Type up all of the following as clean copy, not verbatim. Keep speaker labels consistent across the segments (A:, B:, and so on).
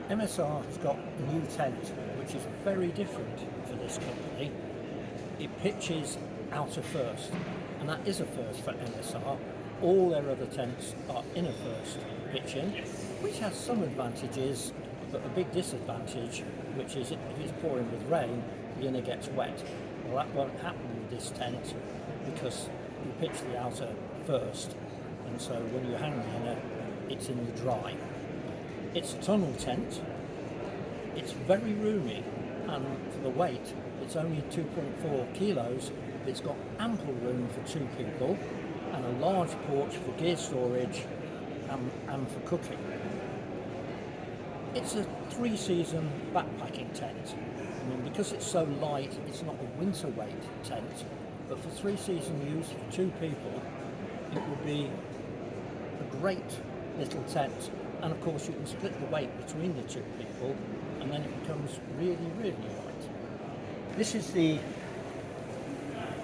A: MSR has got a new tent, which is very different for this company. It pitches outer first, and that is a first for MSR. All their other tents are inner first pitching, which has some advantages, but a big disadvantage, which is if it's pouring with rain, the inner gets wet. Well, that won't happen with this tent because you pitch the outer first, and so when you hang the inner, it's in the dry. It's a tunnel tent. It's very roomy, and for the weight, it's only 2.4 kilos. But it's got ample room for 2 people, and a large porch for gear storage and for cooking. It's a 3-season backpacking tent. I mean, because it's so light, it's not a winter weight tent, but for 3-season use for 2 people, it would be a great little tent. And of course you can split the weight between the 2 people, and then it becomes really, really light. This is the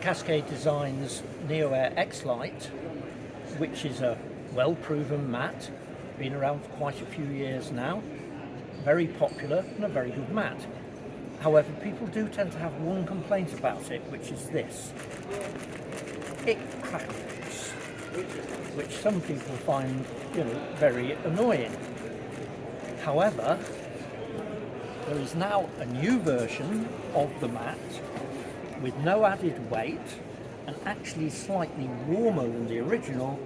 A: Cascade Designs Neo Air X Lite, which is a well-proven mat, been around for quite a few years now, very popular and a very good mat. However, people do tend to have one complaint about it, which is this: it crackles, which some people find, very annoying. However, there is now a new version of the mat with no added weight and actually slightly warmer than the original,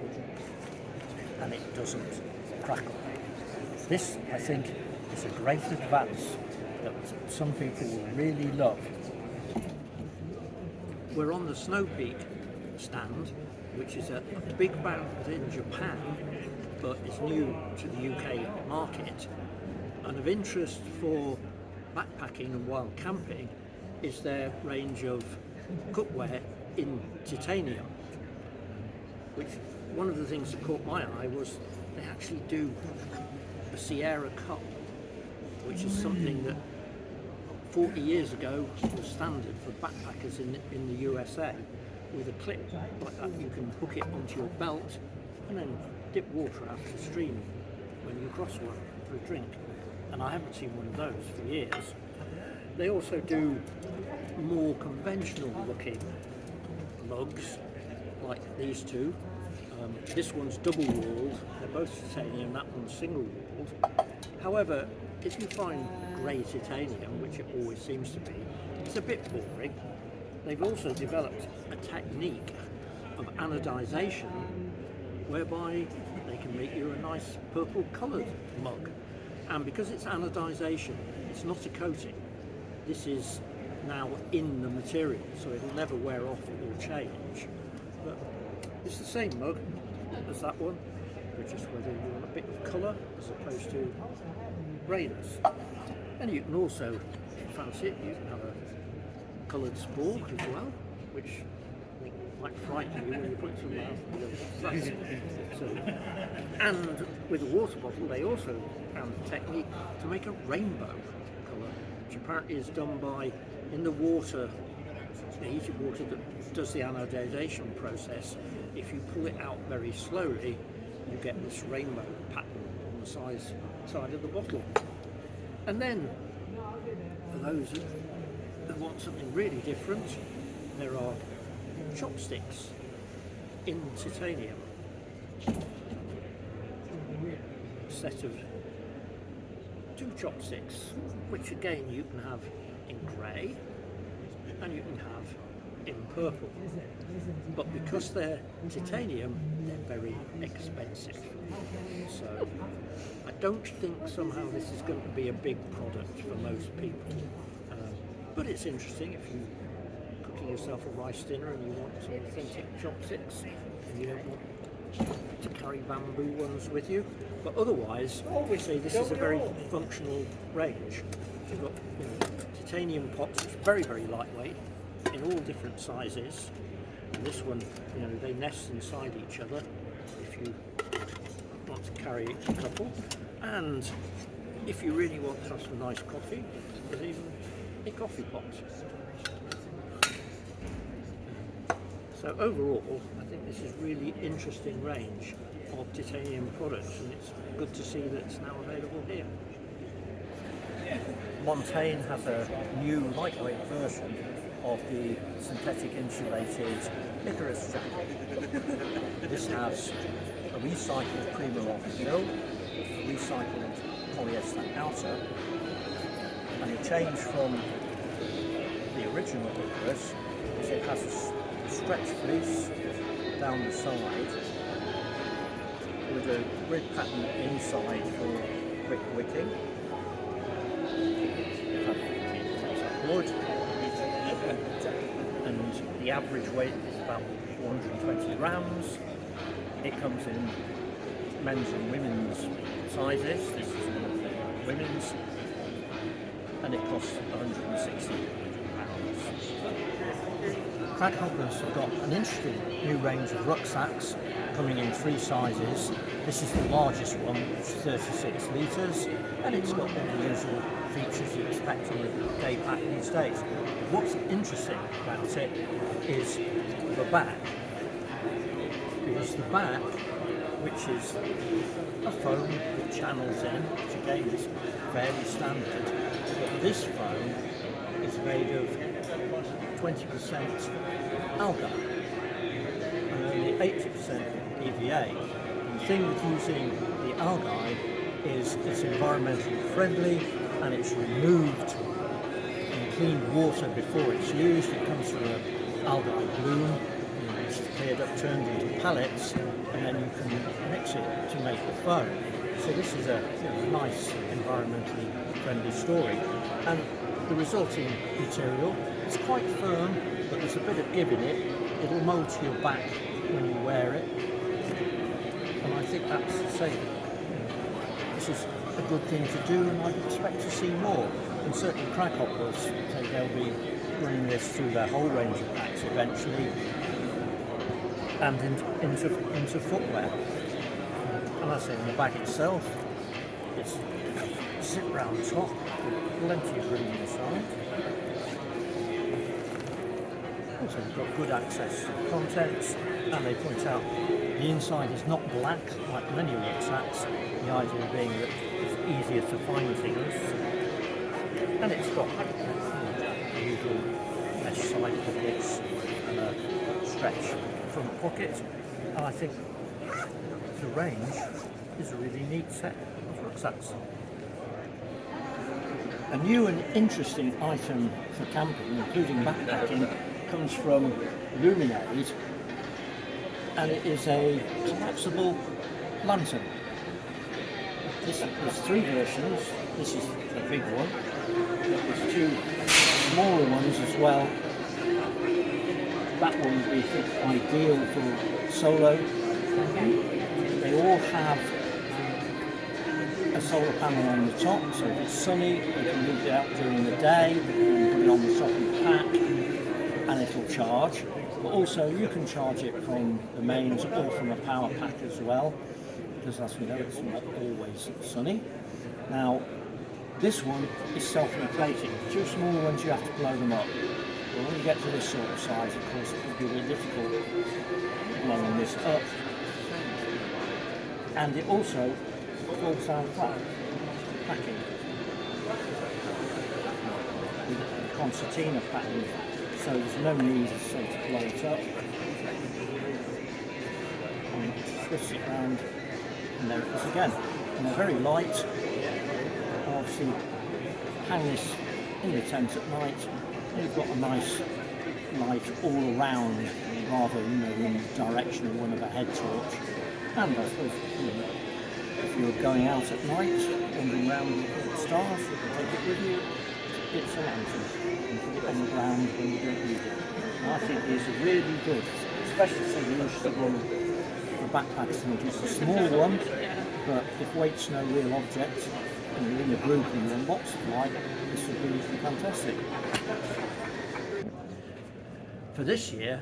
A: and it doesn't crackle. This, I think, is a great advance that some people will really love. We're on the Snow Peak stand, which is a big brand in Japan, but it's new to the UK market. And of interest for backpacking and wild camping is their range of cookware in titanium, which one of the things that caught my eye was they actually do a Sierra cup, which is something that 40 years ago was standard for backpackers in the USA. With a clip like that, you can hook it onto your belt and then dip water out of the stream when you cross one for a drink. And I haven't seen one of those for years. They also do more conventional looking mugs like these two. This one's double walled, they're both titanium, that one's single walled. However, if you find grey titanium, which it always seems to be, it's a bit boring. They've also developed a technique of anodization whereby they can make you a nice purple coloured mug. And because it's anodization, it's not a coating. This is now in the material, so it'll never wear off or change. But it's the same mug as that one, but just whether you want a bit of colour as opposed to greyness. And you can also, if you fancy it, you can have a coloured spork as well, which might frighten you when you put it to your mouth. So, and with a water bottle, they also found a technique to make a rainbow colour, which apparently is done by, in the water, the heated water that does the anodization process, if you pull it out very slowly, you get this rainbow pattern on the side of the bottle. And then, for those who want something really different, there are chopsticks in titanium. A set of 2 chopsticks, which again you can have in grey and you can have in purple. But because they're titanium, they're very expensive. So I don't think somehow this is going to be a big product for most people. But it's interesting if you're cooking yourself a rice dinner and you want some authentic chopsticks and you don't want to carry bamboo ones with you. But otherwise, obviously, this is a very functional range. You've got titanium pots, which are very, very lightweight, in all different sizes. And this one, they nest inside each other if you want to carry a couple. And if you really want to have some nice coffee, there's even a coffee pot. So overall, I think this is really interesting range of titanium products, and it's good to see that it's now available here. Montaigne has a new lightweight version of the synthetic insulated Icarus jacket. This has a recycled Primaloft fill, a recycled polyester outer, and the change from the original Icarus is it has a stretch fleece down the side with a grid pattern inside for quick wicking. Wood, and the average weight is about 420 grams. It comes in men's and women's sizes. This is one of the women's, and it costs 160 pounds. Crackhoppers have got an interesting new range of rucksacks coming in 3 sizes. This is the largest one, it's 36 litres, and it's got all the usual features you expect on a day pack these days. What's interesting about it is the back, because the back, which is a foam with channels in, which again is fairly standard, but this foam is made of 20% alga and only 80% EVA. And the thing with using the algae is it's environmentally friendly and it's removed in clean water before it's used. It comes from an algae bloom, it's cleared up, turned into pellets, and then you can mix it to make the foam. So this is a nice environmentally friendly story. And the resulting material is quite firm, but there's a bit of give in it. It'll mould to your back when you wear it. And I think that's the same. This is a good thing to do, and I expect to see more. And certainly Crackhoppers say they'll be running this through their whole range of packs eventually, and into footwear. And I say in the bag itself, it's zip round top with plenty of room inside. Also we've got good access to the contents, and they point out the inside is not black like many rucksacks, the idea being that it's easier to find things, and it's got the usual mesh side pockets and a stretch front pocket, and I think the range is a really neat set of rucksacks. A new and interesting item for camping, including backpacking, comes from Luminade, and it is a collapsible lantern. There's 3 versions. This is the big one, but there's 2 smaller ones as well. That one would be ideal for solo camping. They all have a solar panel on the top, so if it's sunny, you can move it out during the day, you can put it on the top of the pack, and it'll charge. But also you can charge it from the mains or from a power pack as well, because as we know it's not always sunny. Now this one is self-inflating. 2 small ones you have to blow them up. But when you get to this sort of size, of course, it can be really difficult blowing this up. And it also falls down flat, packing with a concertina pattern, so there's no need to blow it up. And twist it round, and there it is again. And they're very light. And obviously, hang this in your tent at night, and you've got a nice light all around, rather in the direction of one of a head torch. And I suppose, if you're going out at night, wandering around with the stars, you can take it with you. It's a lantern. You can put it on the ground when you don't need it. And I think these are really good, especially so you use the one for backpacks and just a small one. But if weight's no real object, and you're in a group and you're on lots of light, this would be fantastic. For this year,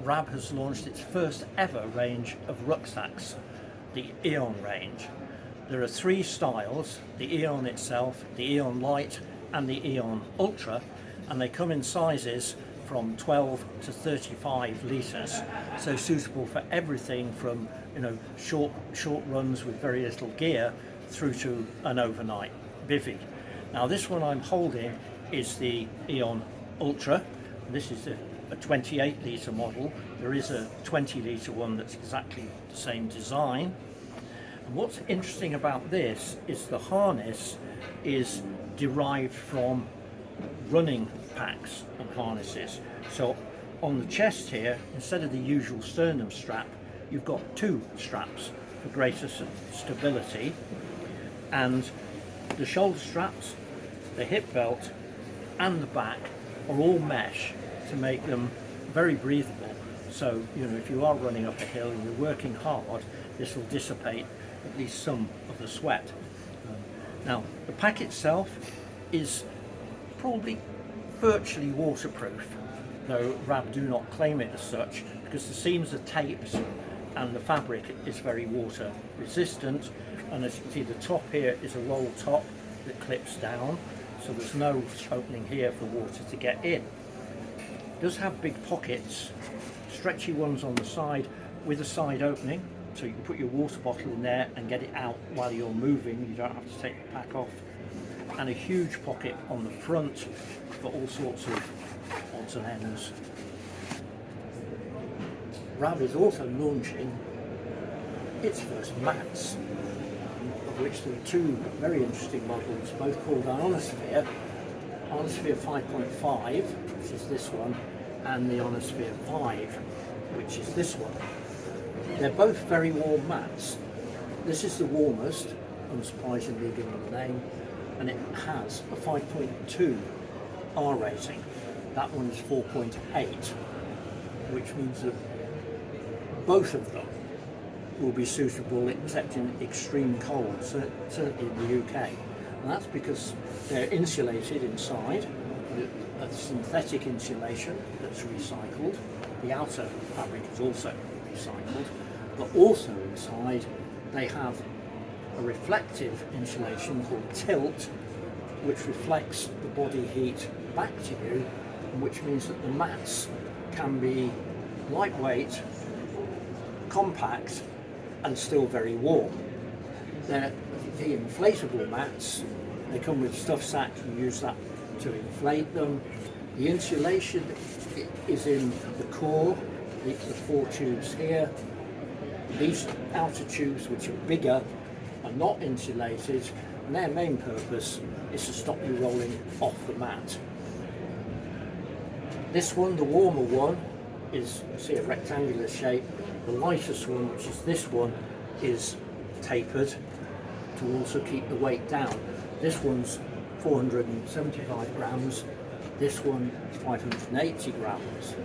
A: RAB has launched its first ever range of rucksacks, the Eon range. There are 3 styles, the Eon itself, the Eon Light and the Eon Ultra, and they come in sizes from 12 to 35 litres, so suitable for everything from short runs with very little gear through to an overnight bivvy. Now this one I'm holding is the Eon Ultra. This is a 28 litre model. There is a 20 litre one that's exactly the same design. And what's interesting about this is the harness is derived from running packs and harnesses. So on the chest here, instead of the usual sternum strap, you've got two straps for greater stability, and the shoulder straps, the hip belt and the back are all mesh to make them very breathable. So, you know, if you are running up a hill and you're working hard, this will dissipate at least some of the sweat. Now, the pack itself is probably virtually waterproof, though RAB do not claim it as such, because the seams are taped and the fabric is very water resistant. And as you can see, the top here is a roll top that clips down, so there's no opening here for water to get in. It does have big pockets, stretchy ones on the side with a side opening, so you can put your water bottle in there and get it out while you're moving. You don't have to take the pack off. And a huge pocket on the front for all sorts of odds and ends. RAB is also launching its first mats, of which there are two very interesting models, both called Ionosphere 5.5, which is this one, and the Ionosphere 5, which is this one. They're both very warm mats. This is the warmest, unsurprisingly given the name, and it has a 5.2 R rating. That one is 4.8, which means that both of them will be suitable except in extreme cold, certainly in the UK. And that's because they're insulated inside, a synthetic insulation that's recycled. The outer fabric is also recycled, but also inside they have a reflective insulation called tilt, which reflects the body heat back to you, which means that the mats can be lightweight, compact, and still very warm. They're the inflatable mats. They come with stuff sacks. You use that to inflate them. The insulation is in the core, the 4 tubes here. These outer tubes, which are bigger, are not insulated, and their main purpose is to stop you rolling off the mat. This one, the warmer one, is, see, a rectangular shape. The lightest one, which is this one, is tapered to also keep the weight down. This one's 475 grams, this one 580 grams.